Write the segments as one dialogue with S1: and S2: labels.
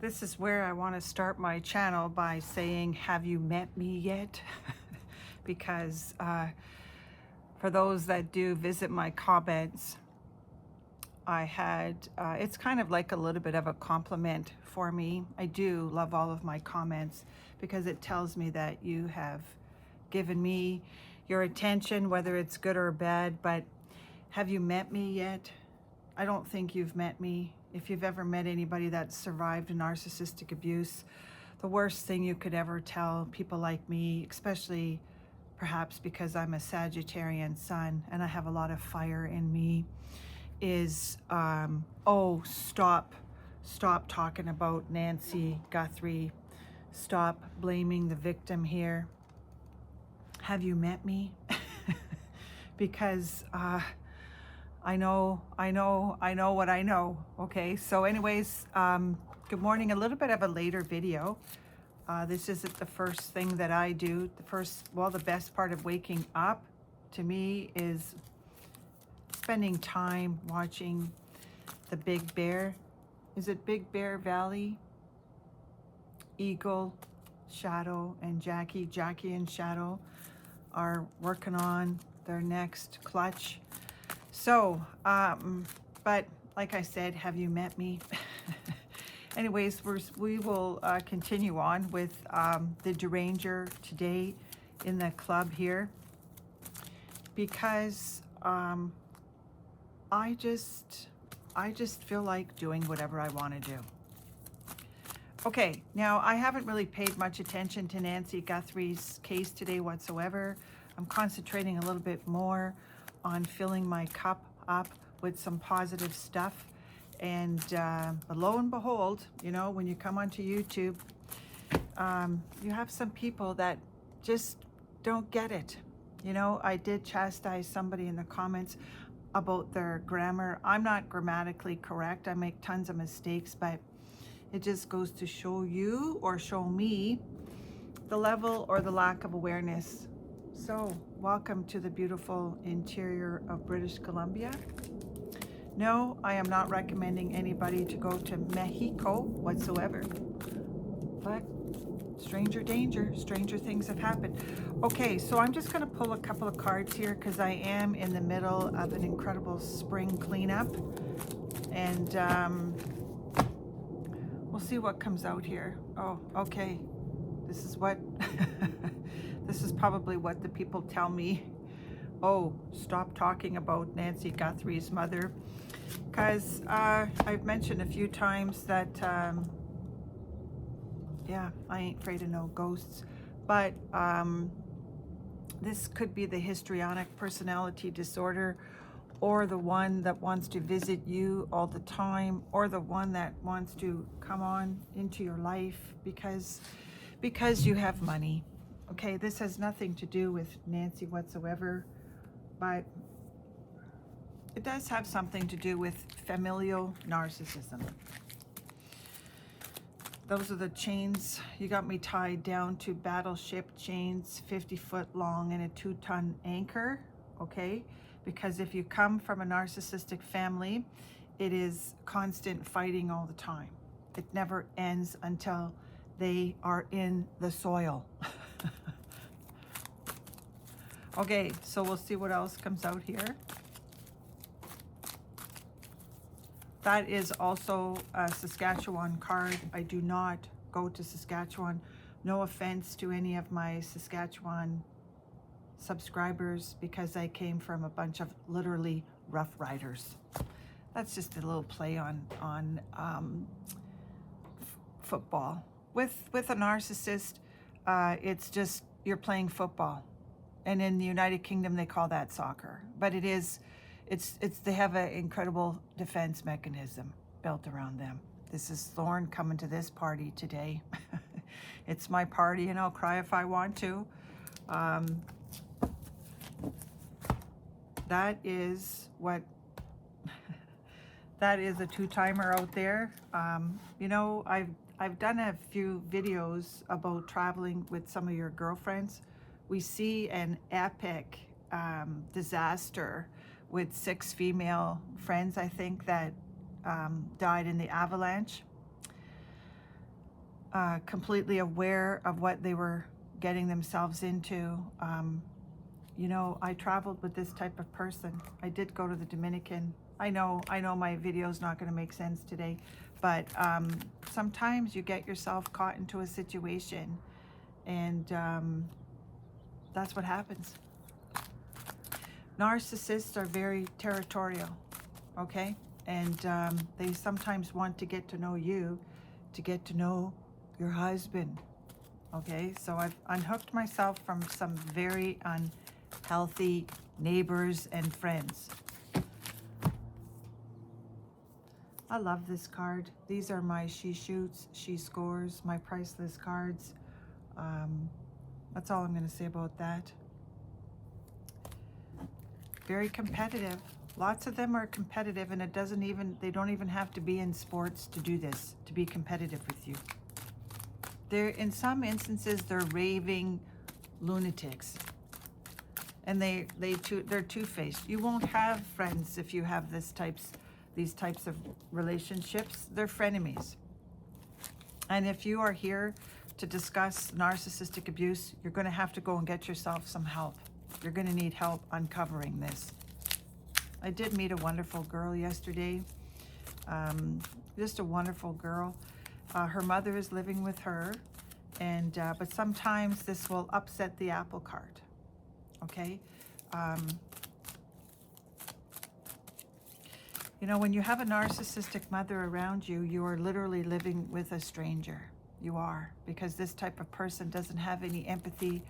S1: This is where I want to start my channel by saying, have you met me yet? Because for those that do visit my comments, I had, it's kind of like a little bit of a compliment for me. I do love all of my comments because it tells me that you have given me your attention, whether it's good or bad. But have you met me yet? I don't think you've met me. If you've ever met anybody that survived narcissistic abuse, the worst thing you could ever tell people like me, especially perhaps because I'm a Sagittarian sun and I have a lot of fire in me, is, oh, stop talking about Nancy Guthrie. Stop blaming the victim here. Have you met me? Because I know what I know. Okay, so anyways, good morning. A little bit of a later video. This isn't the first thing that I do. The best part of waking up to me is spending time watching the Big Bear. Is it Big Bear Valley? Eagle, Shadow, and Jackie. Jackie and Shadow are working on their next clutch. So, but like I said, have you met me? Anyways, we will continue on with the Deranger today in the club here, because I just feel like doing whatever I want to do. Okay, now I haven't really paid much attention to Nancy Guthrie's case today whatsoever. I'm concentrating a little bit more on filling my cup up with some positive stuff. And but lo and behold, you know, when you come onto YouTube, you have some people that just don't get it. You know, I did chastise somebody in the comments about their grammar. I'm not grammatically correct. I make tons of mistakes, but it just goes to show you or show me the level or the lack of awareness. So, welcome to the beautiful interior of British Columbia. No, I am not recommending anybody to go to Mexico whatsoever. But stranger danger, stranger things have happened. Okay, so I'm just going to pull a couple of cards here because I am in the middle of an incredible spring cleanup. And we'll see what comes out here. Oh, okay. This is what, this is probably what the people tell me. Oh, stop talking about Nancy Guthrie's mother. Because I've mentioned a few times that, yeah, I ain't afraid of no ghosts. But this could be the histrionic personality disorder, or the one that wants to visit you all the time, or the one that wants to come on into your life because you have money. Okay, this has nothing to do with Nancy whatsoever, but it does have something to do with familial narcissism. Those are the chains. You got me tied down to battleship chains, 50-foot long and a 2-ton anchor, okay? Because if you come from a narcissistic family, it is constant fighting all the time. It never ends until they are in the soil. Okay, so we'll see what else comes out here. That is also a Saskatchewan card. I do not go to Saskatchewan. No offense to any of my Saskatchewan subscribers, because I came from a bunch of literally Rough Riders. That's just a little play on football. With a narcissist, it's just you're playing football, and in the United Kingdom they call that soccer. But it is. It's they have an incredible defense mechanism built around them. This is Thorne coming to this party today. It's my party and I'll cry if I want to. That is what, that is a 2-timer out there. You know, I've done a few videos about traveling with some of your girlfriends. We see an epic disaster with 6 female friends, I think, that died in the avalanche. completely aware of what they were getting themselves into. You know, I traveled with this type of person. I did go to the Dominican. I know my video's not going to make sense today, but sometimes you get yourself caught into a situation, and that's what happens. Narcissists are very territorial, okay? And they sometimes want to get to know you to get to know your husband, okay? So I've unhooked myself from some very unhealthy neighbors and friends. I love this card. These are my she shoots, she scores, my priceless cards. That's all I'm going to say about that. Very competitive. Lots of them are competitive, and they don't even have to be in sports to do this, to be competitive with you. In some instances, they're raving lunatics, and they're two-faced. You won't have friends if you have these types of relationships. They're frenemies. And if you are here to discuss narcissistic abuse, you're going to have to go and get yourself some help. You're going to need help uncovering this. I did meet a wonderful girl yesterday. Just a wonderful girl. Her mother is living with her, and but sometimes this will upset the apple cart. Okay? You know, when you have a narcissistic mother around you, you are literally living with a stranger. You are, because this type of person doesn't have any empathy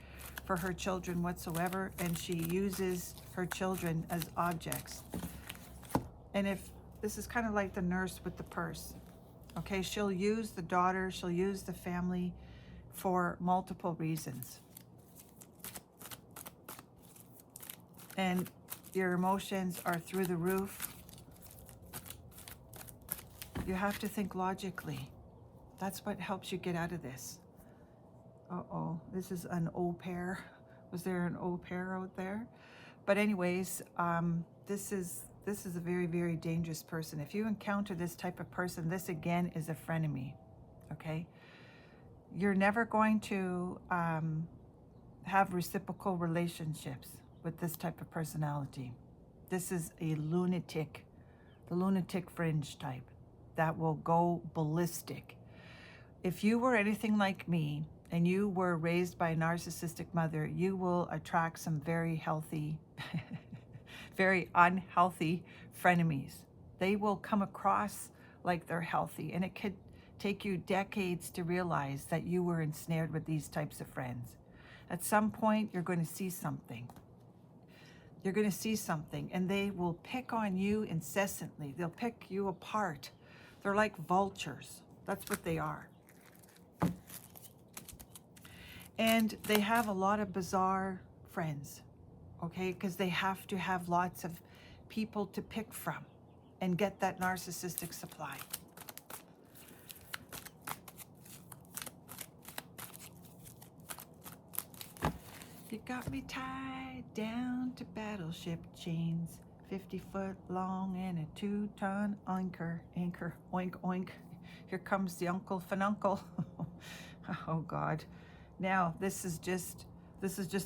S1: for her children whatsoever, and she uses her children as objects. And if this is kind of like the nurse with the purse, okay, she'll use the daughter, she'll use the family for multiple reasons. And your emotions are through the roof. You have to think logically. That's what helps you get out of this. Uh-oh, this is an au pair. Was there an au pair out there? But anyways, this is a very, very dangerous person. If you encounter this type of person, this again is a frenemy, okay? You're never going to have reciprocal relationships with this type of personality. This is a lunatic, the lunatic fringe type that will go ballistic. If you were anything like me and you were raised by a narcissistic mother, you will attract some very healthy, very unhealthy frenemies. They will come across like they're healthy, and it could take you decades to realize that you were ensnared with these types of friends. At some point, you're going to see something. You're going to see something, and they will pick on you incessantly. They'll pick you apart. They're like vultures. That's what they are. And they have a lot of bizarre friends, okay? Because they have to have lots of people to pick from and get that narcissistic supply. You got me tied down to battleship chains, 50 foot long and a 2-ton anchor, oink, oink. Here comes the Uncle Fanuncle. Oh God. Now, this is just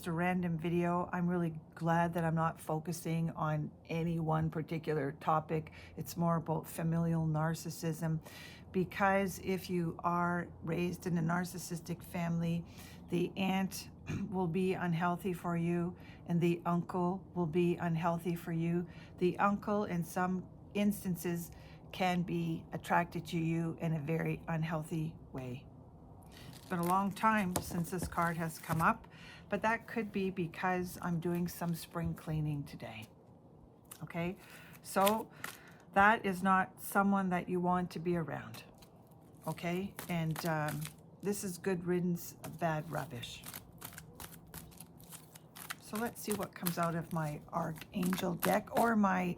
S1: a random video. I'm really glad that I'm not focusing on any one particular topic. It's more about familial narcissism, because if you are raised in a narcissistic family, the aunt will be unhealthy for you, and the uncle will be unhealthy for you. The uncle, in some instances, can be attracted to you in a very unhealthy way. It's been a long time since this card has come up, but that could be because I'm doing some spring cleaning today. Okay, so that is not someone that you want to be around. Okay, and this is good riddance of bad rubbish. So let's see what comes out of my Archangel deck, or my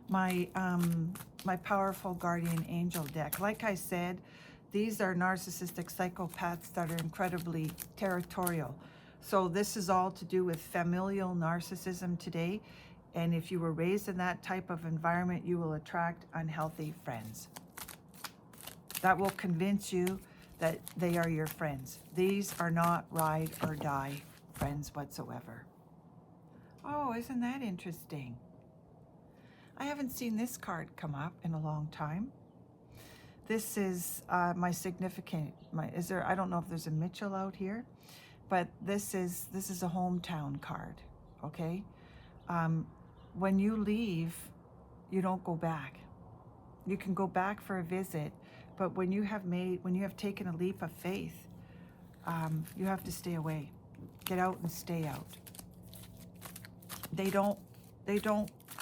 S1: my powerful guardian angel deck. Like I said, these are narcissistic psychopaths that are incredibly territorial. So this is all to do with familial narcissism today. And if you were raised in that type of environment, you will attract unhealthy friends that will convince you that they are your friends. These are not ride or die friends whatsoever. Oh, isn't that interesting? I haven't seen this card come up in a long time. This is my significant, I don't know if there's a Mitchell out here, but this is a hometown card, okay? When you leave, you don't go back. You can go back for a visit, but when you have taken a leap of faith, you have to stay away. Get out and stay out. They don't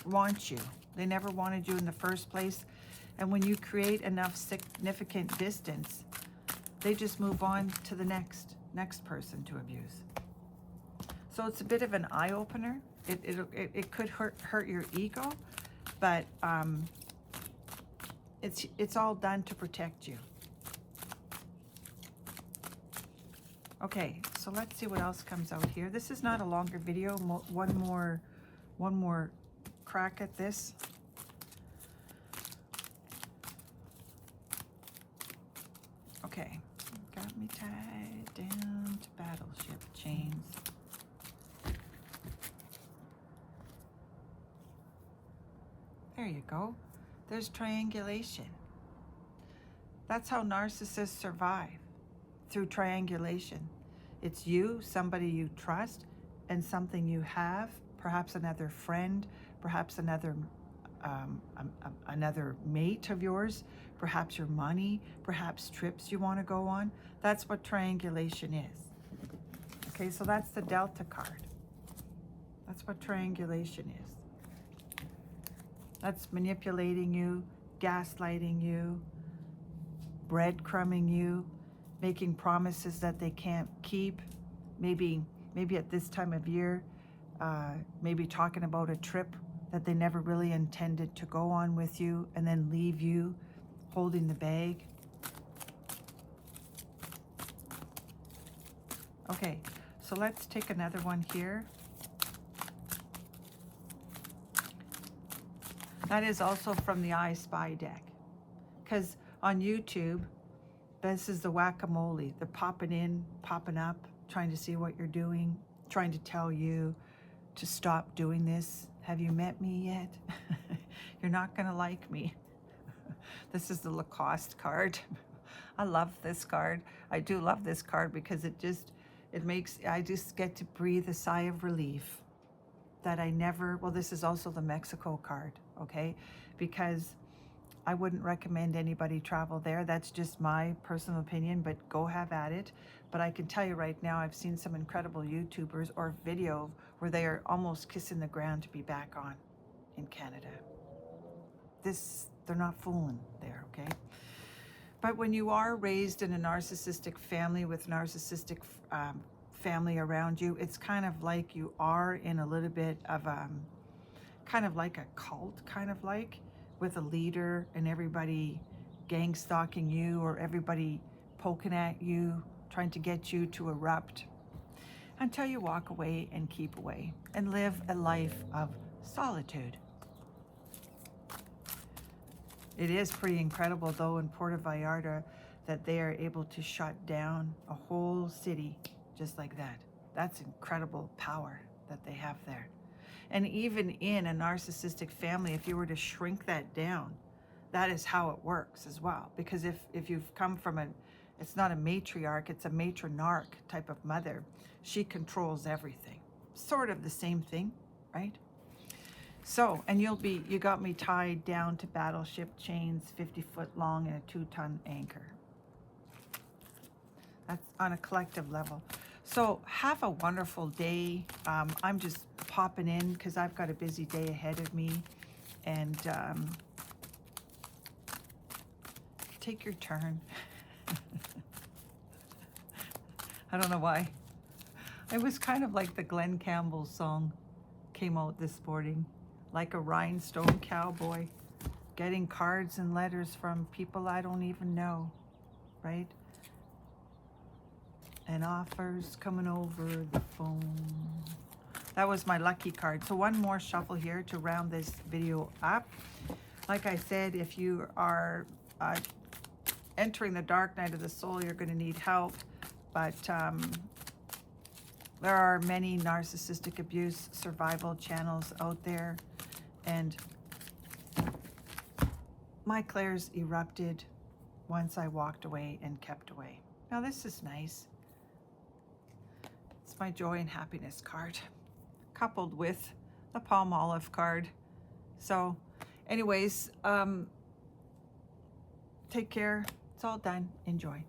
S1: want you. They never wanted you in the first place. And when you create enough significant distance, they just move on to the next person to abuse. So it's a bit of an eye-opener. It could hurt your ego, but it's all done to protect you. Okay, so let's see what else comes out here. This is not a longer video. One more crack at this. Okay, got me tied down to battleship chains. There you go. There's triangulation. That's how narcissists survive, through triangulation. It's you, somebody you trust, and something you have, perhaps another friend, perhaps another mate of yours, perhaps your money, perhaps trips you want to go on. That's what triangulation is. Okay, so that's the Delta card. That's what triangulation is. That's manipulating you, gaslighting you, breadcrumbing you, making promises that they can't keep. Maybe at this time of year, maybe talking about a trip that they never really intended to go on with you, and then leave you holding the bag. Okay, so let's take another one here. That is also from the I Spy deck, because on YouTube, this is the whack-a-mole. They're popping in, popping up, trying to see what you're doing, trying to tell you to stop doing this. Have you met me yet? You're not gonna like me. This is the Lacoste card. I love this card. I do love this card because I just get to breathe a sigh of relief that this is also the Mexico card, okay? Because I wouldn't recommend anybody travel there. That's just my personal opinion, but go have at it. But I can tell you right now, I've seen some incredible YouTubers or video where they are almost kissing the ground to be back on in Canada. They're not fooling there, okay? But when you are raised in a narcissistic family with narcissistic family around you, it's kind of like you are in a little bit of kind of like a cult, with a leader and everybody gang stalking you, or everybody poking at you, trying to get you to erupt, until you walk away and keep away and live a life of solitude. It is pretty incredible, though, in Puerto Vallarta, that they are able to shut down a whole city just like that. That's incredible power that they have there. And even in a narcissistic family, if you were to shrink that down, that is how it works as well. Because if you've come from it's not a matriarch, it's a matronarch type of mother, she controls everything. Sort of the same thing, right? So, and you got me tied down to battleship chains, 50 foot long and a 2-ton anchor. That's on a collective level. So have a wonderful day. I'm just popping in because I've got a busy day ahead of me. And take your turn. I don't know why. It was kind of like the Glenn Campbell song came out this morning. Like a rhinestone cowboy, getting cards and letters from people I don't even know, right? And offers coming over the phone. That was my lucky card. So one more shuffle here to round this video up. Like I said, if you are entering the dark night of the soul, you're going to need help. But there are many narcissistic abuse survival channels out there. And my clairs erupted once I walked away and kept away. Now this is nice. It's my joy and happiness card, coupled with the palm olive card. So anyways, take care. It's all done. Enjoy.